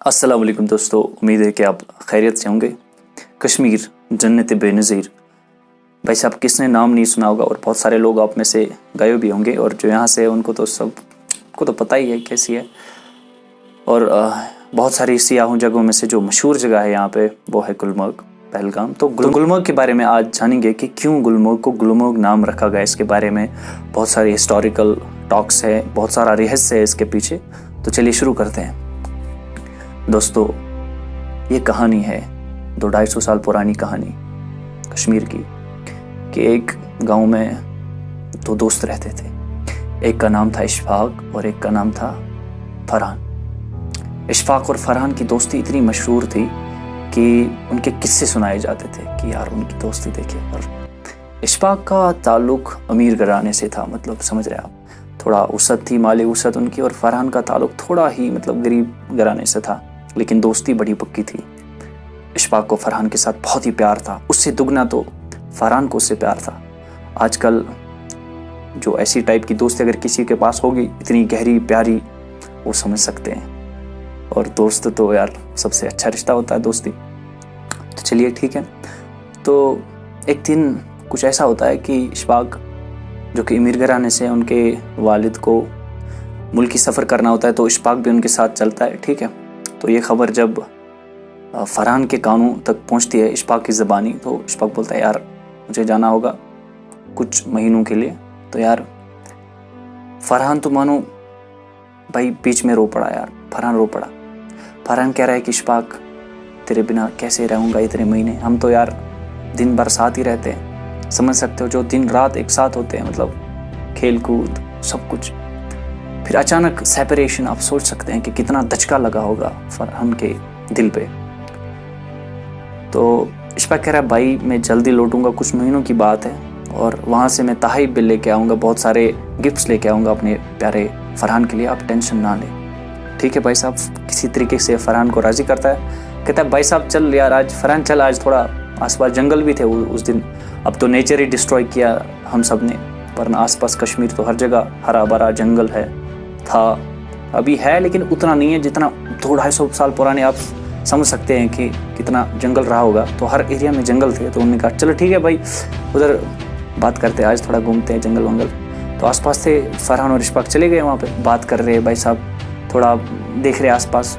अस्सलाम वालेकुम दोस्तों, उम्मीद है कि आप खैरियत से होंगे। कश्मीर जन्नत बेनज़ीर, भाई साहब किसने नाम नहीं सुना होगा और बहुत सारे लोग आप में से गए भी होंगे और जो यहाँ से उनको तो सबको तो पता ही है कैसी है। और बहुत सारी सियाहों जगहों में से जो मशहूर जगह है यहाँ पे वो है गुलमर्ग, पहलगाम। तो गुलमर्ग के बारे में आज जानेंगे कि क्यों गुलमर्ग को गुलमर्ग नाम रखा गया। इसके बारे में बहुत सारी हिस्टोरिकल टॉक्स है, बहुत सारा रहस्य है इसके पीछे। तो चलिए शुरू करते हैं। दोस्तों, ये कहानी है 200-250 साल पुरानी कहानी कश्मीर की, कि एक गांव में दो दोस्त रहते थे। एक का नाम था इशफाक और एक का नाम था फरहान। इशफाक और फरहान की दोस्ती इतनी मशहूर थी कि उनके किस्से सुनाए जाते थे कि यार उनकी दोस्ती देखिए। और इशफाक का ताल्लुक अमीर घराने से था, मतलब समझ रहे आप, थोड़ा उसत थी, माली उसत उनकी। और फरहान का ताल्लुक थोड़ा ही मतलब गरीब घराने से था, लेकिन दोस्ती बड़ी पक्की थी। इशफाक को फरहान के साथ बहुत ही प्यार था, उससे दुगना तो फरहान को उससे प्यार था। आजकल जो ऐसी टाइप की दोस्ती अगर किसी के पास होगी इतनी गहरी प्यारी, वो समझ सकते हैं। और दोस्त तो यार सबसे अच्छा रिश्ता होता है दोस्ती। तो चलिए ठीक है। तो एक दिन कुछ ऐसा होता है कि इशफाक जो कि अमीर घराने से, उनके वालिद को मुल्की सफ़र करना होता है, तो इशफाक भी उनके साथ चलता है। ठीक है। तो ये खबर जब फरहान के कानों तक पहुंचती है इशफाक की ज़बानी, तो इशफाक बोलता है यार मुझे जाना होगा कुछ महीनों के लिए। तो यार फरहान तो मानो भाई बीच में रो पड़ा। यार फरहान रो पड़ा। फरहान कह रहा है कि इशफाक तेरे बिना कैसे रहूँगा इतने महीने, हम तो यार दिन भर साथ ही रहते हैं, समझ सकते हो, जो दिन रात एक साथ होते हैं, मतलब खेल कूद सब कुछ। फिर अचानक सेपरेशन, आप सोच सकते हैं कि कितना धचका लगा होगा फरहान के दिल पे। तो इशफाक कह रहा है भाई मैं जल्दी लौटूंगा, कुछ महीनों की बात है, और वहाँ से मैं तोहफ़े भी लेके आऊँगा, बहुत सारे गिफ्ट्स लेके आऊँगा अपने प्यारे फरहान के लिए, आप टेंशन ना लें। ठीक है भाई साहब। किसी तरीके से फरहान को राज़ी करता है, कहता है भाई साहब चल यार, आज फरहान चल, आज थोड़ा आसपास जंगल भी थे उस दिन, अब तो नेचर ही डिस्ट्रॉय किया हम सब ने, वरना आसपास कश्मीर तो हर जगह हरा भरा जंगल है, था, अभी है, लेकिन उतना नहीं है जितना 200-250 साल पुराने, आप समझ सकते हैं कि कितना जंगल रहा होगा। तो हर एरिया में जंगल थे। तो उन्होंने कहा चलो ठीक है भाई, उधर बात करते हैं, आज थोड़ा घूमते हैं जंगल वंगल। तो आसपास थे, फरहान और इशफाक चले गए वहाँ पे, बात कर रहे भाई साहब, थोड़ा देख रहे आसपास।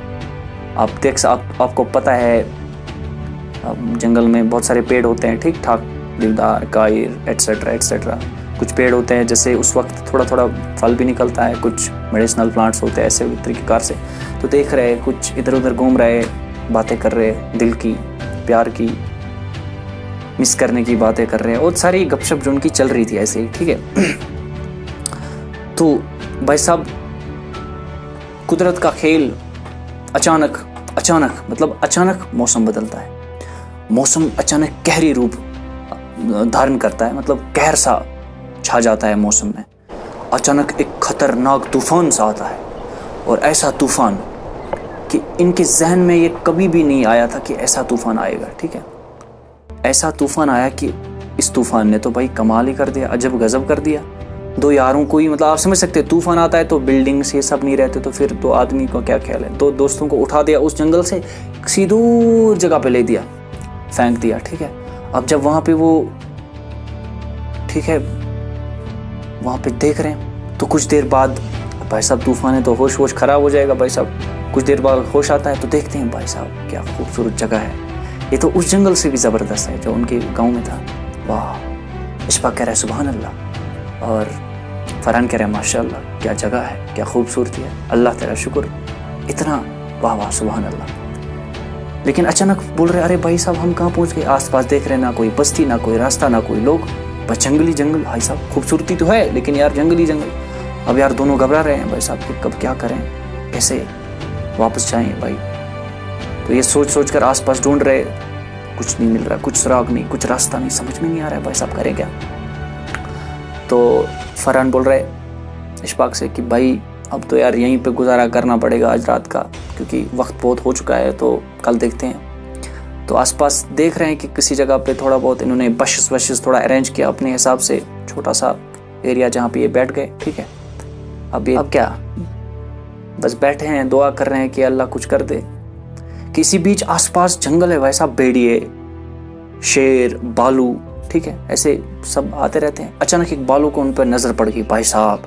आपको पता है जंगल में बहुत सारे पेड़ होते हैं, ठीक ठाक, देवदार, कायर एट्सेट्रा एट्सेट्रा। कुछ पेड़ होते हैं जैसे उस वक्त थोड़ा थोड़ा फल भी निकलता है, कुछ मेडिसिनल प्लांट्स होते हैं ऐसे तरीक़ेकार से। तो देख रहे, कुछ इधर उधर घूम रहे, बातें कर रहे, दिल की, प्यार की, मिस करने की बातें कर रहे हैं, और सारी गपशप जो उनकी चल रही थी ऐसे ही। ठीक है। तो भाई साहब कुदरत का खेल, अचानक मौसम बदलता है। मौसम अचानक कहरी रूप धारण करता है, मतलब कहर सा छा जाता है मौसम में। अचानक एक खतरनाक तूफान सा आता है, और ऐसा तूफान कि इनके जहन में ये कभी भी नहीं आया था कि ऐसा तूफान आएगा। ठीक है। ऐसा तूफान आया कि इस तूफान ने तो भाई कमाल ही कर दिया, अजब गजब कर दिया। दो यारों को ही, मतलब आप समझ सकते हैं, तूफान आता है तो बिल्डिंग्स ये सब नहीं रहते, तो फिर तो आदमी को क्या ख्याल है। दो दोस्तों को उठा दिया उस जंगल से, किसी दूर जगह पे ले दिया, फेंक दिया। ठीक है। अब जब वहाँ पे वो, ठीक है, वहाँ पे देख रहे हैं, तो कुछ देर बाद भाई साहब तूफान है तो होश खराब हो जाएगा भाई साहब। कुछ देर बाद होश आता है तो देखते हैं भाई साहब क्या खूबसूरत जगह है, ये तो उस जंगल से भी ज़बरदस्त है जो उनके गांव में था। वाह। इशफाक कह रहा है सुभान अल्लाह, और फरहान कह रहा है माशाअल्लाह क्या जगह है, क्या खूबसूरती है, अल्लाह तेरा शुक्र, इतना वाह वाह सुभान अल्लाह। लेकिन अचानक बोल रहे अरे भाई साहब हम कहाँ पहुँच गए, आसपास देख रहे ना कोई बस्ती, ना कोई रास्ता, ना कोई लोग, बस जंगली जंगल। भाई साहब खूबसूरती तो है लेकिन यार जंगली जंगल। अब यार दोनों घबरा रहे हैं भाई साहब कि कब क्या करें, कैसे वापस जाएं भाई। तो ये सोच कर आसपास ढूंढ रहे, कुछ नहीं मिल रहा, कुछ सुराग नहीं, कुछ रास्ता नहीं, समझ में नहीं आ रहा है भाई साहब करें क्या। तो फरहान बोल रहे इशफाक से कि भाई अब तो यार यहीं पे गुजारा करना पड़ेगा आज रात का, क्योंकि वक्त बहुत हो चुका है, तो कल देखते हैं। तो आसपास देख रहे हैं कि किसी जगह पे थोड़ा बहुत इन्होंने बशेस थोड़ा अरेंज किया अपने हिसाब से, छोटा सा एरिया जहाँ पे ये बैठ गए। ठीक है। अब क्या, बस बैठे हैं, दुआ कर रहे हैं कि अल्लाह कुछ कर दे, किसी बीच आसपास जंगल है भाई साहब, भेड़िए, शेर, भालू, ठीक है, ऐसे सब आते रहते हैं। अचानक एक भालू को उन पर नजर पड़ गई भाई साहब।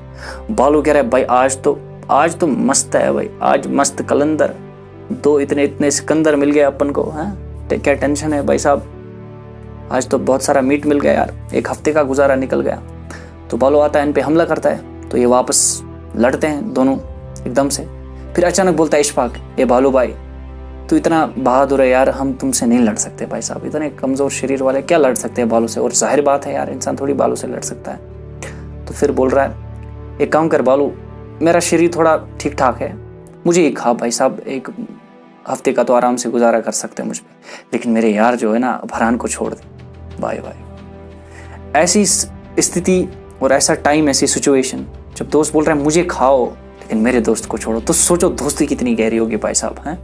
भालू कह रहा है भाई आज तो मस्त है भाई, आज मस्त कलंदर, दो इतने सिकंदर मिल गए अपन को, हैं क्या टेंशन है भाई साहब, आज तो बहुत सारा मीट मिल गया यार, एक हफ्ते का गुजारा निकल गया। तो भालू आता है, इन पे हमला करता है, तो ये वापस लड़ते हैं दोनों एकदम से। फिर अचानक बोलता है इशफाक, ये भालू भाई तू इतना बहादुर है यार, हम तुमसे नहीं लड़ सकते भाई साहब, इतने कमजोर शरीर वाले क्या लड़ सकते हैं भालू से, और जाहिर बात है यार इंसान थोड़ी भालू से लड़ सकता है। तो फिर बोल रहा है एक काम कर भालू, मेरा शरीर थोड़ा ठीक ठाक है, मुझे ही खा भाई साहब, एक हफ्ते का तो आराम से गुजारा कर सकते हैं मुझ पे, लेकिन मेरे यार जो है ना फरहान को छोड़ दे बाय बाय। ऐसी स्थिति और ऐसा टाइम, ऐसी सिचुएशन जब दोस्त बोल रहा है मुझे खाओ लेकिन मेरे दोस्त को छोड़ो, तो सोचो दोस्ती कितनी गहरी होगी भाई साहब, हैं।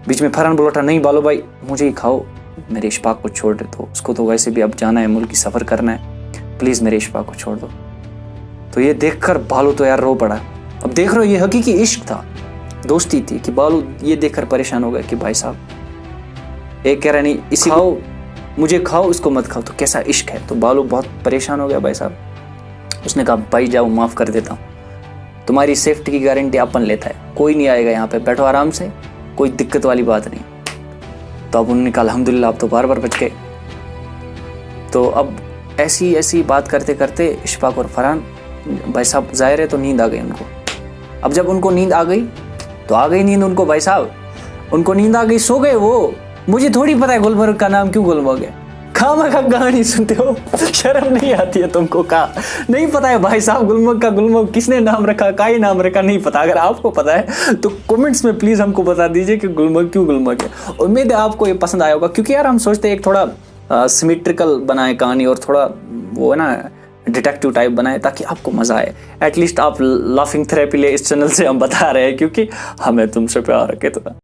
बीच में फरहान बोला था नहीं बालो भाई मुझे ही खाओ, मेरे इशफाक को छोड़ दे, तो उसको तो वैसे भी अब जाना है, मुल्क की सफ़र करना है, प्लीज़ मेरे इशफाक को छोड़ दो। तो ये देखकर बालू तो यार रो पड़ा। अब देख रहे हो ये हकीकी इश्क था, दोस्ती थी, कि बालू ये देखकर परेशान हो गया कि भाई साहब एक कह रहा नहीं इसी खाओ, मुझे खाओ इसको मत खाओ, तो कैसा इश्क है। तो बालू बहुत परेशान हो गया भाई साहब। उसने कहा भाई जाओ माफ़ कर देता हूँ, तुम्हारी सेफ्टी की गारंटी अपन लेता है, कोई नहीं आएगा यहाँ पे, बैठो आराम से, कोई दिक्कत वाली बात नहीं। तो अब उन्होंने कहा अल्हम्दुलिल्लाह अब तो बार बच गए। तो अब ऐसी बात करते करते इशफाक और फरहान भाई साहब जाहिर है तो नींद आ गई उनको। अब जब उनको नींद आ गई तो आ गई नींद उनको भाई साहब, उनको नींद आ गई, सो गए वो। मुझे थोड़ी पता है गुलमर्ग का नाम क्यों गुलमर्ग है, खामखा कहानी सुनते हो, शर्म नहीं आती है तुमको? का नहीं पता है भाई साहब गुलमर्ग का गुलमर्ग किसने नाम रखा, का ही नाम रखा नहीं पता। अगर आपको पता है तो कमेंट्स में प्लीज हमको बता दीजिए कि गुलमर्ग क्यों गुलमर्ग है। उम्मीद है आपको ये पसंद आया होगा, क्योंकि यार हम सोचते हैं एक थोड़ा सिमेट्रिकल बनाए कहानी और थोड़ा वो है ना डिटेक्टिव टाइप बनाए ताकि आपको मजा आए। एटलीस्ट आप लाफिंग थेरेपी ले इस चैनल से हम बता रहे हैं, क्योंकि हमें तुमसे प्यार है।